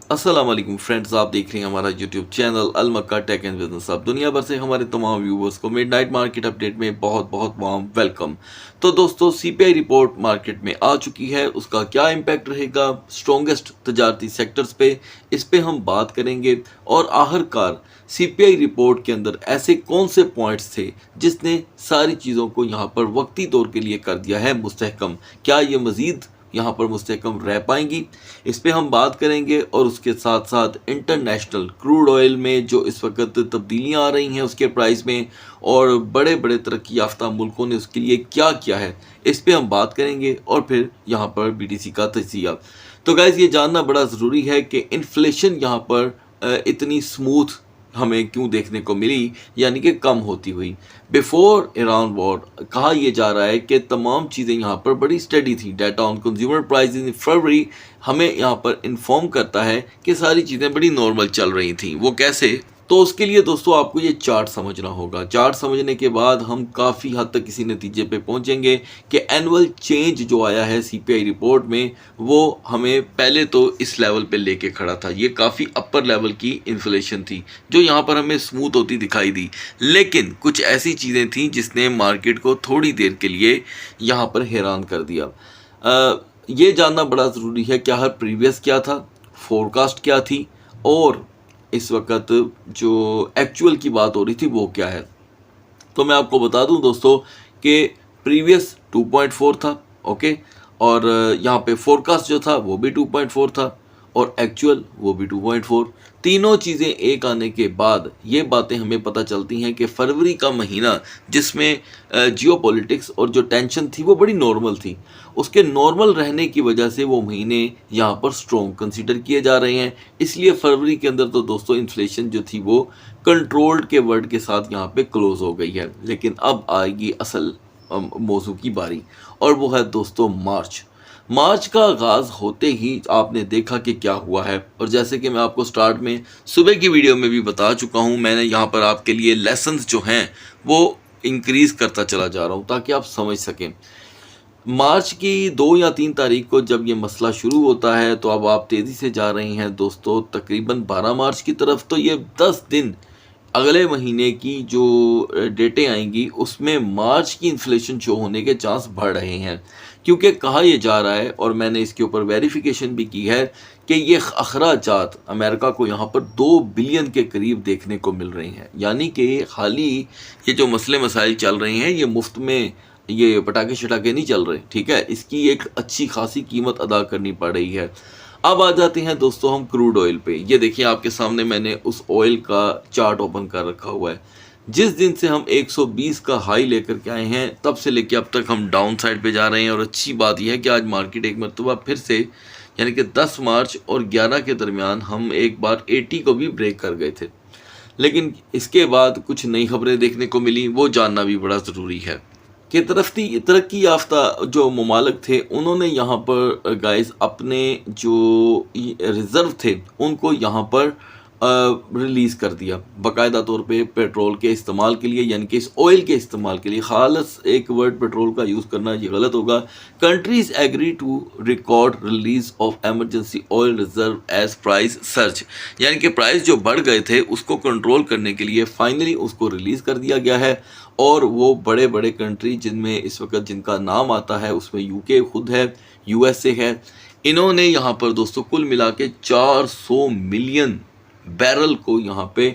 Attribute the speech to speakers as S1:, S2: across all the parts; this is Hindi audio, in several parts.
S1: अस्सलाम वालेकुम फ्रेंड्स, आप देख रहे हैं हमारा YouTube channel Al Makka tech and business. आप दुनिया भर से हमारे तमाम व्यूवर्स को मिडनाइट मार्केट अपडेट में बहुत बहुत वार्म वेलकम। तो दोस्तों, सीपीआई रिपोर्ट मार्केट में आ चुकी है, उसका क्या इम्पैक्ट रहेगा स्ट्रॉन्गेस्ट तजारती सेक्टर्स पे, इस पे हम बात करेंगे। और आखिरकार सीपीआई रिपोर्ट के अंदर ऐसे कौन से पॉइंट्स थे जिसने सारी चीज़ों को यहाँ पर वक्ती तौर के लिए कर दिया है मुस्तहकम, क्या ये मज़ीद यहाँ पर मुस्तहकम रह पाएंगी, इस पे हम बात करेंगे। और उसके साथ साथ इंटरनेशनल क्रूड ऑयल में जो इस वक्त तब्दीलियाँ आ रही हैं उसके प्राइस में, और बड़े बड़े तरक्की याफ्ता मुल्कों ने उसके लिए क्या किया है, इस पे हम बात करेंगे। और फिर यहाँ पर बीटीसी का तजिया। तो गाइज, ये जानना बड़ा ज़रूरी है कि इन्फ्लेशन यहाँ पर इतनी स्मूथ हमें क्यों देखने को मिली, यानी कि कम होती हुई। बिफोर ईरान वॉर कहा यह जा रहा है कि तमाम चीज़ें यहाँ पर बड़ी स्टडी थी। Data on consumer prices in फरवरी हमें यहाँ पर इन्फॉर्म करता है कि सारी चीज़ें बड़ी नॉर्मल चल रही थी। वो कैसे? तो उसके लिए दोस्तों आपको ये चार्ट समझना होगा। चार्ट समझने के बाद हम काफ़ी हद तक किसी नतीजे पे पहुंचेंगे कि एनुअल चेंज जो आया है सीपीआई रिपोर्ट में, वो हमें पहले तो इस लेवल पे लेके खड़ा था। ये काफ़ी अपर लेवल की इन्फ्लेशन थी जो यहाँ पर हमें स्मूथ होती दिखाई दी, लेकिन कुछ ऐसी चीज़ें थी जिसने मार्केट को थोड़ी देर के लिए यहाँ पर हैरान कर दिया। ये जानना बड़ा ज़रूरी है क्या हर प्रीवियस क्या था, फोरकास्ट क्या थी, और इस वक्त जो एक्चुअल की बात हो रही थी वो क्या है। तो मैं आपको बता दूं दोस्तों कि प्रीवियस 2.4 था, ओके, और यहाँ पे फोरकास्ट जो था वो भी 2.4 था, और एक्चुअल वो भी 2.4। तीनों चीज़ें एक आने के बाद ये बातें हमें पता चलती हैं कि फरवरी का महीना जिसमें जियोपॉलिटिक्स और जो टेंशन थी वो बड़ी नॉर्मल थी, उसके नॉर्मल रहने की वजह से वो महीने यहाँ पर स्ट्रॉन्ग कंसीडर किए जा रहे हैं। इसलिए फरवरी के अंदर तो दोस्तों इन्फ्लेशन जो थी वो कंट्रोल्ड के वर्ड के साथ यहाँ पे क्लोज हो गई है। लेकिन अब आएगी असल मौजू की बारी, और वो है दोस्तों मार्च। मार्च का आगाज़ होते ही आपने देखा कि क्या हुआ है। और जैसे कि मैं आपको स्टार्ट में सुबह की वीडियो में भी बता चुका हूँ, मैंने यहाँ पर आपके लिए लेसन्स जो हैं वो इंक्रीज़ करता चला जा रहा हूँ ताकि आप समझ सकें। मार्च की 2 या 3 तारीख को जब ये मसला शुरू होता है, तो अब आप तेज़ी से जा रही हैं दोस्तों तकरीबन 12 मार्च की तरफ। तो ये 10 दिन अगले महीने की जो डेटें आएंगी उसमें मार्च की इन्फ्लेशन शो होने के चांस बढ़ रहे हैं, क्योंकि कहा यह जा रहा है, और मैंने इसके ऊपर वेरिफिकेशन भी की है, कि ये अखराजात अमेरिका को यहाँ पर 2 बिलियन के करीब देखने को मिल रहे हैं। यानी कि खाली ये जो मसले मसाइल चल रहे हैं, ये मुफ्त में ये पटाखे शटाखे नहीं चल रहे, ठीक है, इसकी एक अच्छी खासी कीमत अदा करनी पड़ रही है। अब आ जाते हैं दोस्तों हम क्रूड ऑयल पे। ये देखिए आपके सामने मैंने उस ऑयल का चार्ट ओपन कर रखा हुआ है। जिस दिन से हम 120 का हाई लेकर के आए हैं, तब से लेके अब तक हम डाउन साइड पे जा रहे हैं। और अच्छी बात यह है कि आज मार्केट एक मरतबा फिर से, यानी कि 10 मार्च और 11 के दरमियान हम एक बार 80 को भी ब्रेक कर गए थे। लेकिन इसके बाद कुछ नई खबरें देखने को मिली, वो जानना भी बड़ा ज़रूरी है कि तरक्की याफ्ता जो ममालिक थे उन्होंने यहाँ पर गाइस अपने जो रिज़र्व थे उनको यहाँ पर रिलीज़ कर दिया बाकायदा तौर पे पेट्रोल के इस्तेमाल के लिए, यानी कि इस ऑयल के इस्तेमाल के लिए। खालस एक वर्ड पेट्रोल का यूज़ करना ये गलत होगा। Countries agree to record release of emergency oil reserve as price search, यानी कि प्राइस जो बढ़ गए थे उसको कंट्रोल करने के लिए फाइनली उसको रिलीज़ कर दिया गया है। और वो बड़े बड़े कंट्री जिनमें इस वक्त जिनका नाम आता है उसमें यूके खुद है, यूएसए है, इन्होंने यहाँ पर दोस्तों कुल मिला के 400 मिलियन बैरल को यहाँ पे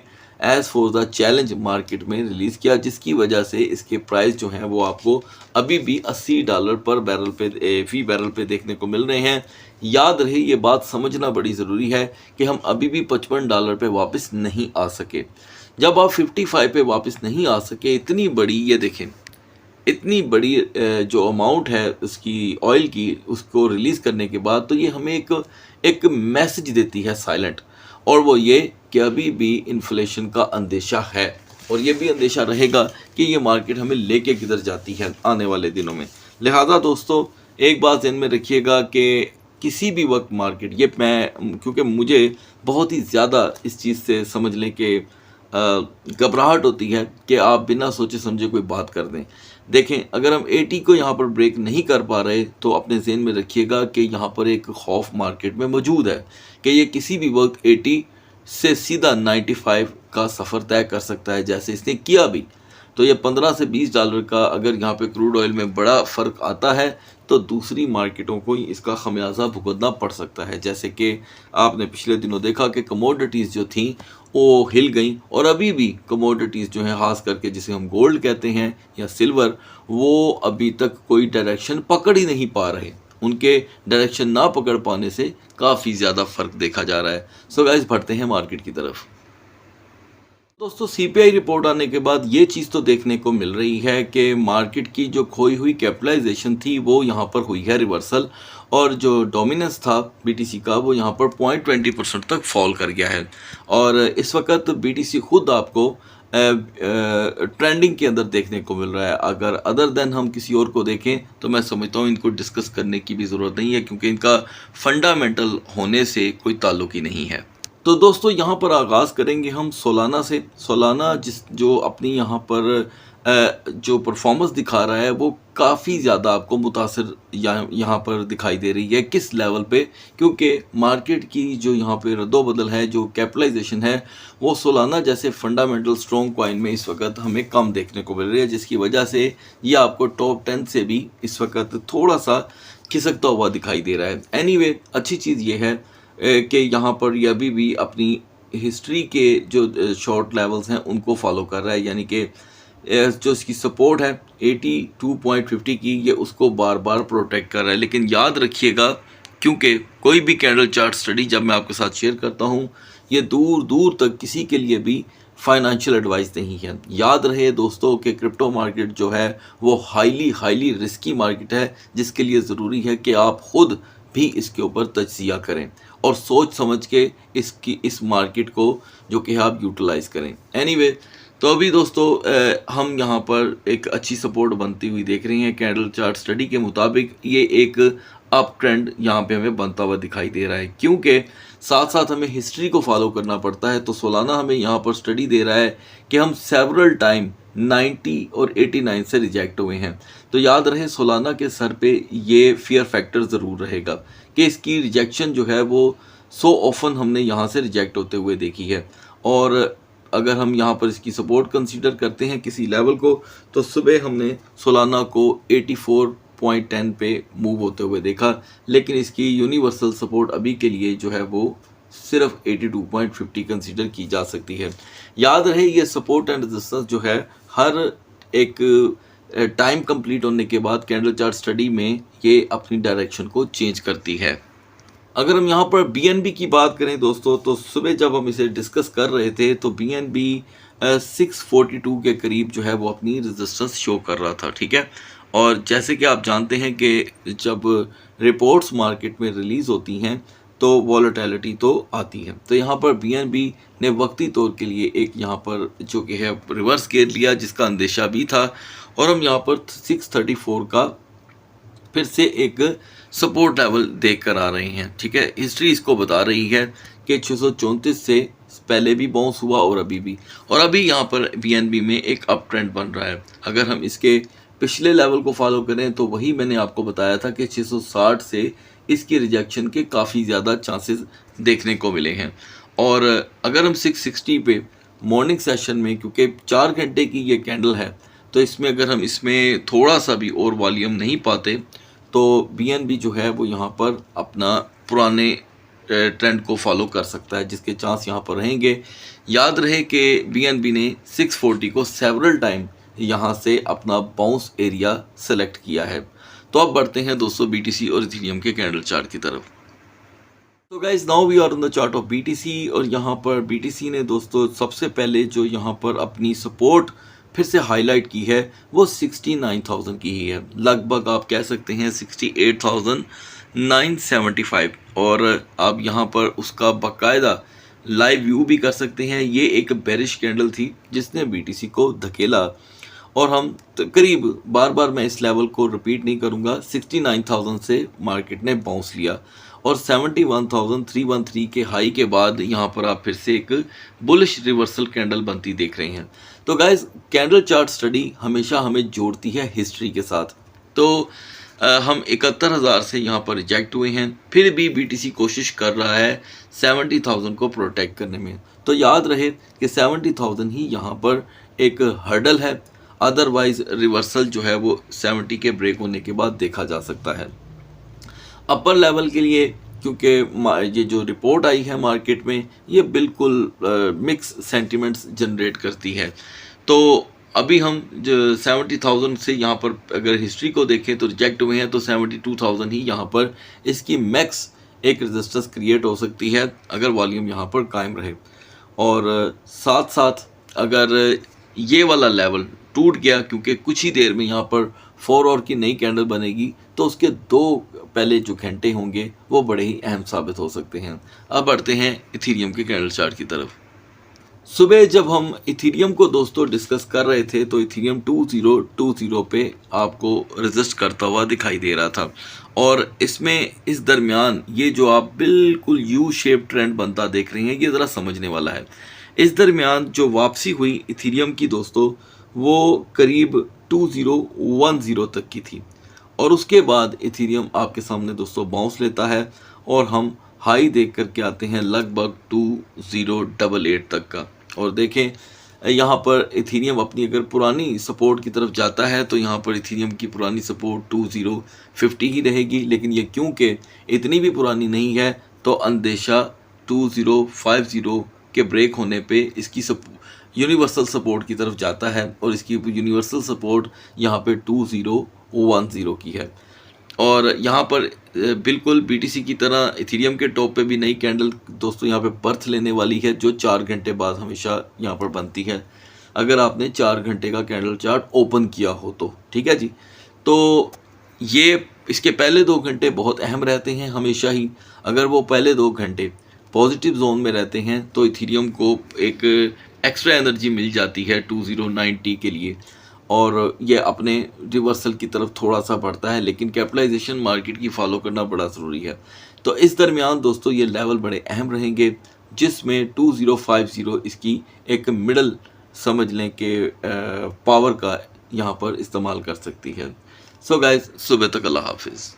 S1: as for the challenge market में रिलीज़ किया, जिसकी वजह से इसके प्राइस जो हैं वो आपको अभी भी $80 पर बैरल पे फी बैरल पे देखने को मिल रहे हैं। याद रहे ये बात समझना बड़ी ज़रूरी है कि हम अभी भी $55 पे वापस नहीं आ सके। जब आप 55 पे वापस नहीं आ सके, इतनी बड़ी, ये देखें, इतनी बड़ी जो अमाउंट है उसकी ऑयल की, उसको रिलीज़ करने के बाद, तो ये हमें एक मैसेज देती है साइलेंट, और वो ये कि अभी भी इन्फ्लेशन का अंदेशा है, और ये भी अंदेशा रहेगा कि ये मार्केट हमें लेके किधर जाती है आने वाले दिनों में। लिहाजा दोस्तों एक बात ध्यान में रखिएगा कि किसी भी वक्त मार्केट, ये मैं क्योंकि मुझे बहुत ही ज़्यादा इस चीज़ से समझ लें कि घबराहट होती है कि आप बिना सोचे समझे कोई बात कर दें। देखें, अगर हम 80 को यहाँ पर ब्रेक नहीं कर पा रहे तो अपने ज़हन में रखिएगा कि यहाँ पर एक खौफ मार्केट में मौजूद है कि ये किसी भी वक्त 80 से सीधा 95 का सफ़र तय कर सकता है, जैसे इसने किया भी। तो ये 15 से $20 का अगर यहाँ पे क्रूड ऑयल में बड़ा फ़र्क आता है तो दूसरी मार्केटों को ही इसका खमियाजा भुगतना पड़ सकता है। जैसे कि आपने पिछले दिनों देखा कि कमोडिटीज़ जो थी वो हिल गई, और अभी भी कमोडिटीज़ जो हैं, ख़ास करके जिसे हम गोल्ड कहते हैं या सिल्वर, वो अभी तक कोई डायरेक्शन पकड़ ही नहीं पा रहे। उनके डायरेक्शन ना पकड़ पाने से काफ़ी ज़्यादा फ़र्क देखा जा रहा है। सो गाइस, बढ़ते हैं मार्केट की तरफ। दोस्तों, सीपीआई रिपोर्ट आने के बाद ये चीज़ तो देखने को मिल रही है कि मार्केट की जो खोई हुई कैपिटलाइजेशन थी वो यहाँ पर हुई है रिवर्सल, और जो डोमिनेंस था बीटीसी का वो यहाँ पर 0.20% तक फॉल कर गया है। और इस वक्त बीटीसी खुद आपको ट्रेंडिंग के अंदर देखने को मिल रहा है। अगर अदर देन हम किसी और को देखें तो मैं समझता हूँ इनको डिस्कस करने की भी ज़रूरत नहीं है, क्योंकि इनका फंडामेंटल होने से कोई ताल्लुक ही नहीं है। तो दोस्तों, यहाँ पर आगाज़ करेंगे हम सोलाना से। सोलाना जो अपनी यहाँ पर जो परफॉर्मेंस दिखा रहा है वो काफ़ी ज़्यादा आपको मुतासिर यहाँ पर दिखाई दे रही है। किस लेवल पे? क्योंकि मार्केट की जो यहाँ पे रद्दोबदल है, जो कैपिटलाइजेशन है, वो सोलाना जैसे फंडामेंटल स्ट्रॉन्ग कॉइन में इस वक्त हमें कम देखने को मिल रही है, जिसकी वजह से ये आपको टॉप 10 से भी इस वक्त थोड़ा सा खिसकता हुआ दिखाई दे रहा है। एनीवे, अच्छी चीज़ ये है कि यहाँ पर ये अभी भी अपनी हिस्ट्री के जो शॉर्ट लेवल्स हैं उनको फॉलो कर रहा है, यानी कि जो इसकी सपोर्ट है 82.50 की, ये उसको बार बार प्रोटेक्ट कर रहा है। लेकिन याद रखिएगा, क्योंकि कोई भी कैंडल चार्ट स्टडी जब मैं आपके साथ शेयर करता हूँ, ये दूर दूर तक किसी के लिए भी फाइनेंशियल एडवाइस नहीं है। याद रहे दोस्तों कि क्रिप्टो मार्केट जो है वो हाईली रिस्की मार्केट है, जिसके लिए ज़रूरी है कि आप ख़ुद भी इसके ऊपर तज्जिया करें और सोच समझ के इस मार्केट को जो कि आप यूटिलाइज़ करें। एनीवे, तो अभी दोस्तों हम यहाँ पर एक अच्छी सपोर्ट बनती हुई देख रही हैं। कैंडल चार्ट स्टडी के मुताबिक ये एक अप ट्रेंड यहाँ पे हमें बनता हुआ दिखाई दे रहा है, क्योंकि साथ साथ हमें हिस्ट्री को फॉलो करना पड़ता है। तो सोलाना हमें यहाँ पर स्टडी दे रहा है कि हम सेवरल टाइम 90 और 89 से रिजेक्ट हुए हैं। तो याद रहे, सोलाना के सर पे ये फियर फैक्टर ज़रूर रहेगा कि इसकी रिजेक्शन जो है वो सो ऑफन हमने यहाँ से रिजेक्ट होते हुए देखी है। और अगर हम यहाँ पर इसकी सपोर्ट कंसीडर करते हैं किसी लेवल को, तो सुबह हमने सोलाना को 84.10 पे मूव होते हुए देखा, लेकिन इसकी यूनिवर्सल सपोर्ट अभी के लिए जो है वो सिर्फ 82.50 कंसीडर की जा सकती है। याद रहे, ये सपोर्ट एंड रेजिस्टेंस जो है हर एक टाइम कंप्लीट होने के बाद कैंडल चार्ट स्टडी में ये अपनी डायरेक्शन को चेंज करती है। अगर हम यहाँ पर बीएनबी की बात करें दोस्तों, तो सुबह जब हम इसे डिस्कस कर रहे थे तो बीएनबी 642 के करीब जो है वो अपनी रेजिस्टेंस शो कर रहा था, ठीक है। और जैसे कि आप जानते हैं कि जब रिपोर्ट्स मार्केट में रिलीज़ होती हैं तो वॉलेटिलिटी तो आती है। तो यहाँ पर बीएनबी ने वक्ती तौर के लिए एक यहाँ पर जो कि है रिवर्स गेयर लिया, जिसका अंदेशा भी था, और हम यहाँ पर 634 का फिर से एक सपोर्ट लेवल देख कर आ रहे हैं, ठीक है। हिस्ट्री इसको बता रही है कि 634 से पहले भी बाउंस हुआ और अभी यहाँ पर बीएनबी में एक अप ट्रेंड बन रहा है। अगर हम इसके पिछले लेवल को फॉलो करें तो वही मैंने आपको बताया था कि 660 से इसकी रिजेक्शन के काफ़ी ज़्यादा चांसेस देखने को मिले हैं। और अगर हम 660 पे मॉर्निंग सेशन में, क्योंकि 4 घंटे की ये कैंडल है, तो इसमें अगर हम इसमें थोड़ा सा भी और वॉल्यूम नहीं पाते तो बीएनबी जो है वो यहाँ पर अपना पुराने ट्रेंड को फॉलो कर सकता है, जिसके चांस यहाँ पर रहेंगे। याद रहे कि बीएनबी ने 640 को सेवरल टाइम यहाँ से अपना बाउंस एरिया सेलेक्ट किया है। तो अब बढ़ते हैं दोस्तों बीटीसी और इथेरियम के कैंडल चार्ट की तरफ। तो guys, now we are on the chart of BTC, और यहाँ पर बीटीसी ने दोस्तों सबसे पहले जो यहाँ पर अपनी सपोर्ट फिर से हाईलाइट की है वो 69,000 की ही है। लगभग आप कह सकते हैं 68,975, और आप यहाँ पर उसका बाकायदा लाइव व्यू भी कर सकते हैं। ये एक बेरिश कैंडल थी जिसने बीटीसी को धकेला, और हम करीब बार बार मैं इस लेवल को रिपीट नहीं करूँगा, 69,000 से मार्केट ने बाउंस लिया और 71,313 के हाई के बाद यहाँ पर आप फिर से एक बुलिश रिवर्सल कैंडल बनती देख रहे हैं। तो गाइस, कैंडल चार्ट स्टडी हमेशा हमें जोड़ती है हिस्ट्री के साथ। तो हम 71,000 से यहाँ पर रिजेक्ट हुए हैं, फिर भी BTC कोशिश कर रहा है 70,000 को प्रोटेक्ट करने में। तो याद रहे कि 70,000 ही यहाँ पर एक हर्डल है, अदरवाइज रिवर्सल जो है वो 70 के ब्रेक होने के बाद देखा जा सकता है। अपर लेवल के लिए क्योंकि ये जो रिपोर्ट आई है मार्केट में, ये बिल्कुल मिक्स सेंटिमेंट्स जनरेट करती है। तो अभी हम जो 70,000 से यहाँ पर अगर हिस्ट्री को देखें तो रिजेक्ट हुए हैं, तो 72,000 ही यहाँ पर इसकी मैक्स एक रेजिस्टेंस क्रिएट हो सकती है अगर वॉल्यूम यहाँ पर कायम रहे। और साथ साथ अगर ये वाला लेवल टूट गया, क्योंकि कुछ ही देर में यहाँ पर 4 आवर की नई कैंडल बनेगी, तो उसके 2 पहले जो घंटे होंगे वो बड़े ही अहम साबित हो सकते हैं। अब बढ़ते हैं इथीरियम के कैंडल चार्ट की तरफ। सुबह जब हम इथीरियम को दोस्तों डिस्कस कर रहे थे तो इथीरियम 2020 पे आपको रेजिस्ट करता हुआ दिखाई दे रहा था, और इसमें इस दरमियान ये जो आप बिल्कुल यू शेप ट्रेंड बनता देख रहे हैं, ये ज़रा समझने वाला है। इस दरमियान जो वापसी हुई इथीरियम की दोस्तों, वो करीब 2010 तक की थी, और उसके बाद इथीरियम आपके सामने दोस्तों बाउंस लेता है और हम हाई देख कर के आते हैं लगभग 2088 तक का। और देखें यहाँ पर इथीरियम अपनी अगर पुरानी सपोर्ट की तरफ जाता है तो यहाँ पर इथीरियम की पुरानी सपोर्ट 2050 ही रहेगी, लेकिन ये क्योंकि इतनी भी पुरानी नहीं है तो अंदेशा 2050 के ब्रेक होने पे इसकी यूनिवर्सल सपोर्ट की तरफ जाता है, और इसकी यूनिवर्सल सपोर्ट यहाँ पे 2010 की है। और यहाँ पर बिल्कुल BTC की तरह इथीरियम के टॉप पे भी नई कैंडल दोस्तों यहाँ पे बर्थ लेने वाली है, जो 4 घंटे बाद हमेशा यहाँ पर बनती है, अगर आपने 4 घंटे का कैंडल चार्ट ओपन किया हो तो, ठीक है जी। तो ये इसके पहले 2 घंटे बहुत अहम रहते हैं हमेशा ही। अगर वो पहले 2 घंटे पॉजिटिव जोन में रहते हैं तो इथीरियम को एक एक्स्ट्रा एनर्जी मिल जाती है 2090 के लिए, और ये अपने रिवर्सल की तरफ थोड़ा सा बढ़ता है, लेकिन कैपिटलाइजेशन मार्केट की फॉलो करना बड़ा ज़रूरी है। तो इस दरमियान दोस्तों ये लेवल बड़े अहम रहेंगे, जिसमें 2050 इसकी एक मिडल समझ लें कि पावर का यहाँ पर इस्तेमाल कर सकती है। सो गाइस, सुबह तक अल्लाह हाफिज़।